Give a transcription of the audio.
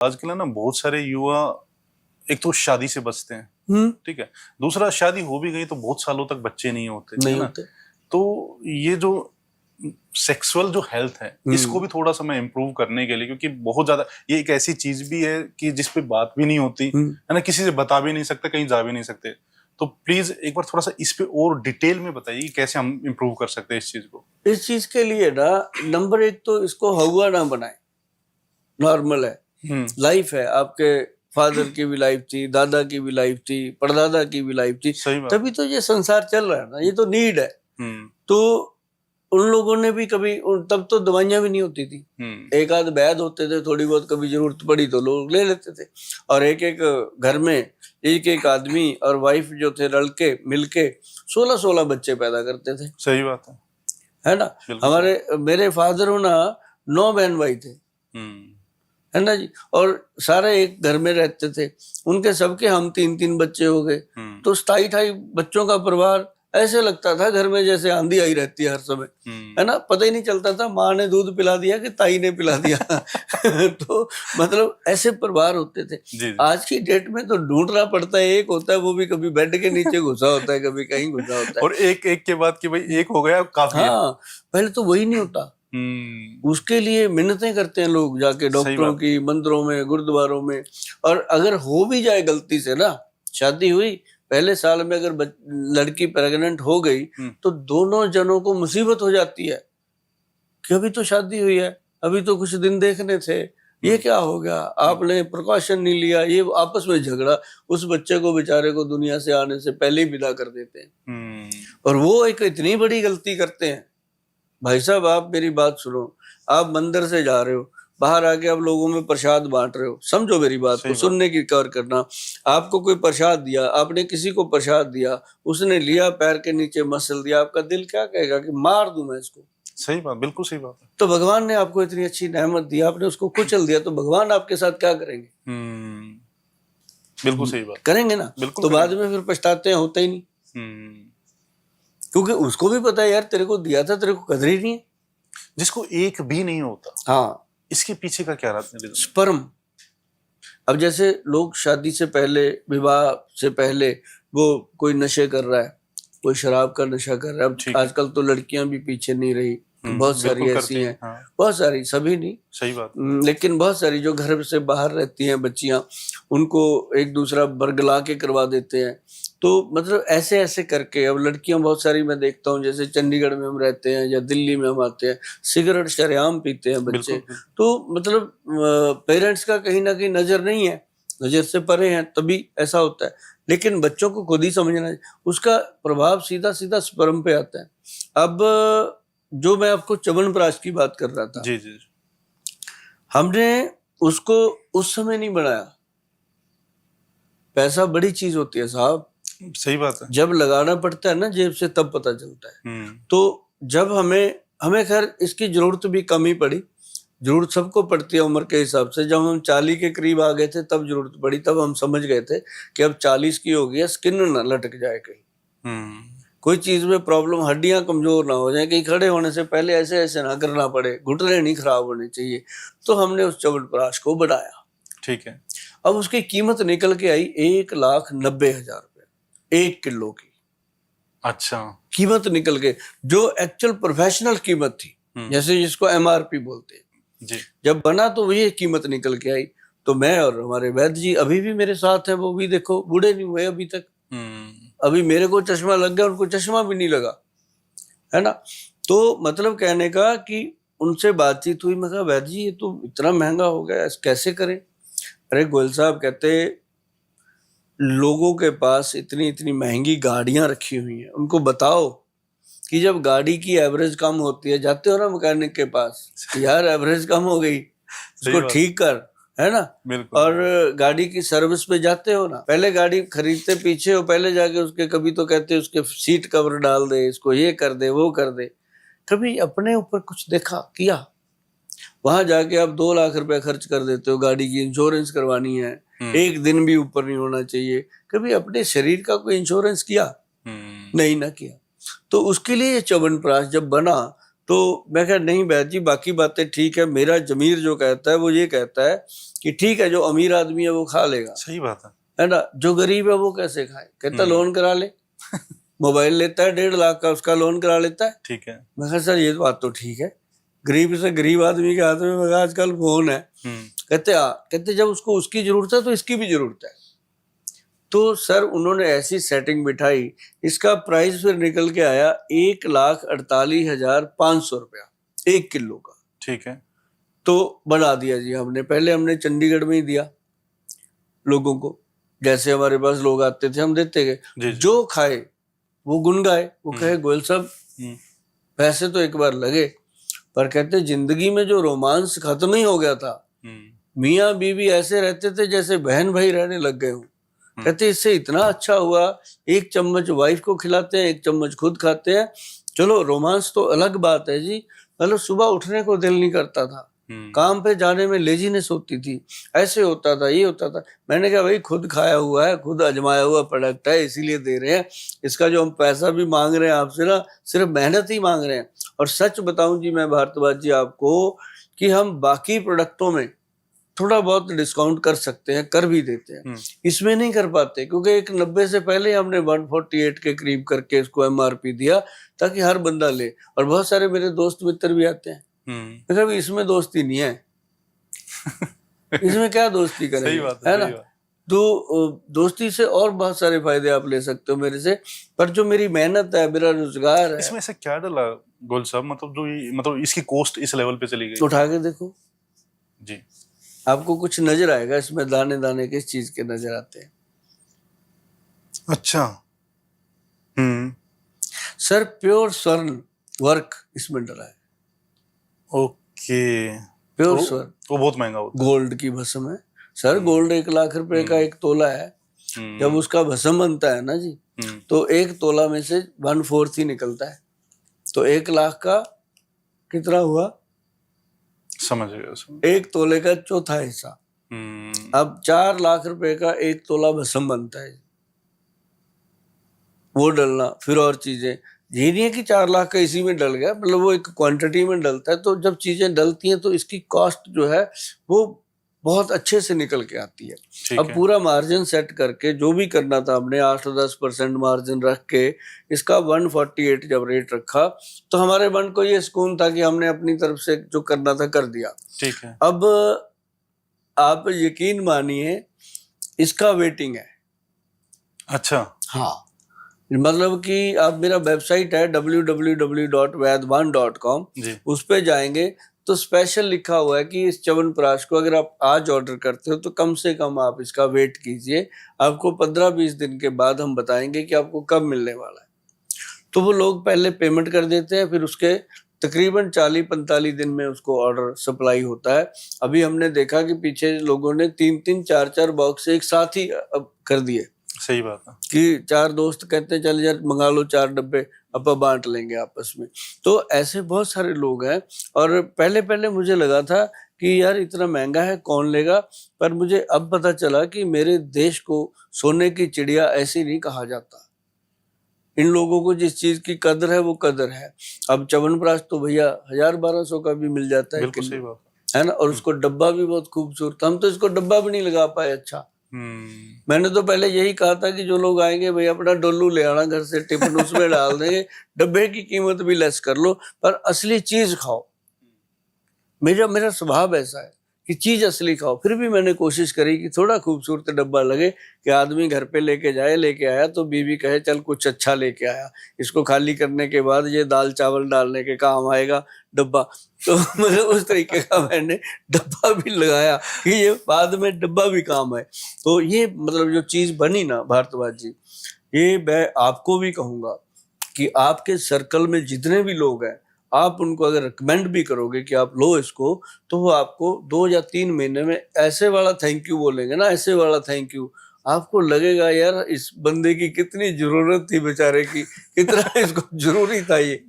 आजकल है ना बहुत सारे युवा एक तो शादी से बचते हैं, ठीक है। दूसरा, शादी हो भी गई तो बहुत सालों तक बच्चे नहीं होते, है ना। तो ये जो सेक्सुअल जो हेल्थ है, इसको भी थोड़ा सा मैं इम्प्रूव करने के लिए, क्योंकि बहुत ज्यादा ये एक ऐसी चीज भी है कि जिस पे बात भी नहीं होती है ना, किसी से बता भी नहीं सकते, कहीं जा भी नहीं सकते। तो प्लीज एक बार थोड़ा सा इस पे और डिटेल में बताइए कि कैसे हम इम्प्रूव कर सकते हैं इस चीज को। इस चीज के लिए ना, नंबर एक तो इसको हवा ना बनाए। नॉर्मल है, लाइफ है। आपके फादर की भी लाइफ थी, दादा की भी लाइफ थी, परदादा की भी लाइफ थी, तभी तो ये संसार चल रहा है ना। ये तो नीड है। तो उन लोगों ने भी कभी, तब तो दवाइयां भी नहीं होती थी, एक आध वैद होते थे, थोड़ी बहुत कभी जरूरत पड़ी तो लोग ले लेते थे। और एक एक घर में एक एक आदमी और वाइफ जो थे रल के मिलके 16-16 बच्चे पैदा करते थे। सही बात है ना। हमारे मेरे फादर हो ना 9 बहन भाई थे, है ना जी। और सारे एक घर में रहते थे, उनके सबके हम 3-3 बच्चे हो गए। तो 27-28 बच्चों का परिवार ऐसे लगता था घर में जैसे आंधी आई रहती है हर समय, है ना। पता ही नहीं चलता था माँ ने दूध पिला दिया कि ताई ने पिला दिया। तो मतलब ऐसे परिवार होते थे। आज की डेट में तो ढूंढना पड़ता है, एक होता है वो भी कभी बेड के नीचे घुसा होता है, कभी कहीं घुसा होता है। और एक एक के बाद कि भाई एक हो गया काफी। हाँ, पहले तो वही नहीं होता। उसके लिए मिन्नतें करते हैं लोग जाके डॉक्टरों की, मंदिरों में, गुरुद्वारों में। और अगर हो भी जाए गलती से ना, शादी हुई पहले साल में अगर लड़की प्रेग्नेंट हो गई तो दोनों जनों को मुसीबत हो जाती है कि अभी तो शादी हुई है, अभी तो कुछ दिन देखने थे, ये क्या हो गया, आपने प्रिकॉशन नहीं लिया। ये आपस में झगड़ा, उस बच्चे को बेचारे को दुनिया से आने से पहले ही विदा कर देते हैं। और वो एक इतनी बड़ी गलती करते हैं। भाई साहब, आप मेरी बात सुनो, आप मंदिर से जा रहे हो, बाहर आके आप लोगों में प्रसाद बांट रहे हो, समझो मेरी बात को, सुनने की कर करना। आपको कोई प्रसाद दिया, आपने किसी को प्रसाद दिया, उसने लिया, पैर के नीचे मसल दिया, आपका दिल क्या कहेगा कि मार दूं मैं इसको। सही बात, बिल्कुल सही बात है। तो भगवान ने आपको इतनी अच्छी नेमत दी, आपने उसको कुचल दिया, तो भगवान आपके साथ क्या करेंगे? बिल्कुल सही बात करेंगे ना। तो बाद में फिर पछताते हैं, होता ही नहीं। क्योंकि उसको भी पता है यार, तेरे को दिया था, तेरे को कदर ही नहीं है। जिसको एक भी नहीं होता। हाँ, इसके पीछे का क्या रहता है? स्पर्म। अब जैसे लोग शादी से पहले, विवाह से पहले वो कोई नशे कर रहा है, कोई शराब का नशा कर रहा है। अब आजकल तो लड़कियां भी पीछे नहीं रही, बहुत सारी ऐसी हैं। हाँ। बहुत सारी, सभी नहीं, सही बात, लेकिन बहुत सारी जो घर से बाहर रहती हैं बच्चियां, उनको एक दूसरा बरगला के करवा देते हैं। तो मतलब ऐसे ऐसे करके अब लड़कियां बहुत सारी मैं देखता हूँ, जैसे चंडीगढ़ में हम रहते हैं या दिल्ली में हम आते हैं, सिगरेट शरेआम पीते हैं बच्चे। तो मतलब पेरेंट्स का कहीं ना कहीं नजर नहीं है, नजर से परे हैं, तभी ऐसा होता है। लेकिन बच्चों को खुद ही समझना है, उसका प्रभाव सीधा सीधा स्पर्म पे आता है। अब जो मैं आपको च्यवनप्राश की बात कर रहा था, जी, हमने उसको उस समय नहीं बनाया। पैसा बड़ी चीज होती है साहब, सही बात है। जब लगाना पड़ता है ना जेब से, तब पता चलता है। तो जब हमें खैर इसकी जरूरत भी कम ही पड़ी, जरूरत सबको पड़ती है उम्र के हिसाब से। जब हम 40 के करीब आ गए थे तब जरूरत पड़ी, तब हम समझ गए थे कि अब 40 की हो गई है, स्किन ना लटक जाए कहीं, कोई चीज में प्रॉब्लम, हड्डियां कमजोर ना हो जाए, कहीं खड़े होने से पहले ऐसे ऐसे ना करना पड़े, घुटने नहीं खराब होने चाहिए। तो हमने उस च्यवनप्राश को बढ़ाया। ठीक है। अब उसकी कीमत निकल के आई 1,90,000 रुपए 1 किलो की। अच्छा, कीमत निकल के, जो एक्चुअल प्रोफेशनल कीमत थी, जैसे जिसको MRP बोलते हैं जी, जब बना तो ये कीमत निकल के आई। तो मैं और हमारे वैद्य जी अभी भी मेरे साथ है, वो भी देखो बूढ़े नहीं हुए अभी तक। अभी मेरे को चश्मा लग गया, उनको चश्मा भी नहीं लगा, है ना। तो मतलब कहने का कि उनसे बातचीत हुई, मैं कहा वैद्य जी ये तो इतना महंगा हो गया, कैसे करें? अरे गोयल साहब कहते, लोगों के पास इतनी इतनी महंगी गाड़ियां रखी हुई हैं, उनको बताओ कि जब गाड़ी की एवरेज कम होती है, जाते हो ना मैकेनिक के पास, यार एवरेज कम हो गई, उसको ठीक कर, है ना। और गाड़ी की सर्विस पे जाते हो ना, पहले गाड़ी खरीदते पीछे हो, पहले जाके उसके कभी तो कहते उसके सीट कवर डाल दे, इसको ये कर दे, वो कर दे। कभी अपने ऊपर कुछ देखा, किया? वहां जाके आप 2 लाख रुपए खर्च कर देते हो, गाड़ी की इंश्योरेंस करवानी है, एक दिन भी ऊपर नहीं होना चाहिए। कभी अपने शरीर का कोई इंश्योरेंस किया? नहीं ना किया। तो उसके लिए च्यवनप्राश जब बना तो मैं कहा नहीं वैद जी बाकी बातें ठीक है, मेरा जमीर जो कहता है वो ये कहता है कि ठीक है जो अमीर आदमी है वो खा लेगा, सही बात है ना, जो गरीब है वो कैसे खाए। कहता लोन करा ले, मोबाइल लेता है 1.5 लाख का, उसका लोन करा लेता है। ठीक है। मैं कहा सर ये बात तो ठीक है, गरीब से गरीब आदमी के हाथ में आजकल फोन है। कहते जब उसको उसकी जरूरत है तो इसकी भी जरूरत है। तो सर उन्होंने ऐसी सेटिंग बिठाई, इसका प्राइस फिर निकल के आया 1,48,500 रुपया 1 किलो का। ठीक है। तो बढ़ा दिया जी हमने, पहले हमने चंडीगढ़ में ही दिया लोगों को, जैसे हमारे पास लोग आते थे हम देते गए, जो खाए वो गुन गाए, वो कहे गोयल साहब पैसे तो एक बार लगे, पर कहते जिंदगी में जो रोमांस खत्म ही हो गया था, मियाँ बीवी ऐसे रहते थे जैसे बहन भाई रहने लग गए हूँ। कहते इससे इतना अच्छा हुआ, 1 चम्मच वाइफ को खिलाते हैं, 1 चम्मच खुद खाते हैं। चलो रोमांस तो अलग बात है जी, मतलब सुबह उठने को दिल नहीं करता था, काम पे जाने में लेजीनेस होती थी, ऐसे होता था, ये होता था। मैंने कहा भाई खुद खाया हुआ है, खुद आजमाया हुआ प्रोडक्ट है, इसीलिए दे रहे हैं। इसका जो हम पैसा भी मांग रहे हैं आपसे ना, सिर्फ मेहनत ही मांग रहे हैं। और सच बताऊं जी मैं भारद्वाज जी आपको कि हम बाकी प्रोडक्टों में थोड़ा बहुत डिस्काउंट कर सकते हैं, कर भी देते हैं, इसमें नहीं कर पाते क्योंकि 190 से पहले हमने 148 के करीब करके इसको MRP दिया ताकि हर बंदा ले। और बहुत सारे मेरे दोस्त मित्र भी आते हैं, मतलब इसमें दोस्ती नहीं है इसमें क्या दोस्ती करेंगे, सही बात है ना। तो दोस्ती से और बहुत सारे फायदे आप ले सकते हो मेरे से, पर जो मेरी मेहनत है, मेरा रोजगार है, इसमें से क्या डला गोयल साहब, मतलब जो मतलब इसकी कॉस्ट इस लेवल पे चली गई? उठा के देखो जी, आपको कुछ नजर आएगा इसमें, दाने दाने किस चीज के नजर आते हैं। अच्छा। सर प्योर स्वर्ण वर्क इसमें डला है। ओके। प्योर स्वर्ण, वो बहुत महंगा होता है। गोल्ड की भस्म है सर, गोल्ड 1 लाख रुपए का 1 तोला है। जब उसका भस्म बनता है ना जी, तो 1 तोला में से 1/4 ही निकलता है, तो 1 लाख का कितना हुआ, समझ गया। 1 तोले का चौथा हिस्सा। अब 4 लाख रुपए का 1 तोला भस्म बनता है, वो डलना, फिर और चीजें। ये नहीं है कि 4 लाख का इसी में डल गया, मतलब वो एक क्वांटिटी में डलता है। तो जब चीजें डलती हैं तो इसकी कॉस्ट जो है वो बहुत अच्छे से निकल के आती है। अब पूरा मार्जिन सेट करके जो भी करना था हमने, 8-10% मार्जिन रख के इसका 148 जब रेट रखा, तो हमारे मन को ये सुकून था कि हमने अपनी तरफ से जो करना था कर दिया। ठीक है। अब आप यकीन मानिए इसका वेटिंग है। अच्छा। हाँ, मतलब कि आप, मेरा वेबसाइट है www.vaidwan.com, उस पे जाएंगे तो स्पेशल लिखा हुआ है कि इस च्यवनप्राश को अगर आप आज ऑर्डर करते हो तो कम से कम आप इसका वेट कीजिए, आपको 15-20 दिन के बाद हम बताएंगे कि आपको कब मिलने वाला है। तो वो लोग पहले पेमेंट कर देते हैं, फिर उसके तकरीबन 40-45 दिन में उसको ऑर्डर सप्लाई होता है। अभी हमने देखा कि पीछे लोगों ने 3-3, 4-4 बॉक्स एक साथ ही कर दिए। सही बात है कि 4 दोस्त कहते हैं चल यार मंगा लो 4 डब्बे, अब बांट लेंगे आपस में। तो ऐसे बहुत सारे लोग हैं। और पहले मुझे लगा था कि यार इतना महंगा है कौन लेगा, पर मुझे अब पता चला कि मेरे देश को सोने की चिड़िया ऐसी नहीं कहा जाता। इन लोगों को जिस चीज की कदर है वो कदर है। अब च्यवनप्राश तो भैया 1000-1200 का भी मिल जाता है, बिल्कुल सही बात है ना। और उसको डब्बा भी बहुत खूबसूरत, हम तो इसको डब्बा भी नहीं लगा पाए। अच्छा, मैंने तो पहले यही कहा था कि जो लोग आएंगे भाई अपना डोलू ले आना घर से, टिफिन उसमें डाल देंगे, डब्बे की कीमत भी लेस कर लो, पर असली चीज खाओ। मेरा स्वभाव ऐसा है कि चीज असली खाओ। फिर भी मैंने कोशिश करी कि थोड़ा खूबसूरत डब्बा लगे कि आदमी घर पे लेके आया तो बीवी कहे चल कुछ अच्छा लेके आया, इसको खाली करने के बाद ये दाल चावल डालने के काम आएगा डब्बा। तो मतलब उस तरीके का मैंने डब्बा भी लगाया कि ये बाद में डब्बा भी काम है। तो ये मतलब जो चीज बनी ना भारद्वाज जी, ये मैं आपको भी कहूंगा कि आपके सर्कल में जितने भी लोग हैं, आप उनको अगर रिकमेंड भी करोगे कि आप लो इसको, तो वो आपको 2 या 3 महीने में ऐसे वाला थैंक यू बोलेंगे ना, ऐसे वाला थैंक यू, आपको लगेगा यार इस बंदे की कितनी जरूरत थी बेचारे की, कितना इसको जरूरी था ये।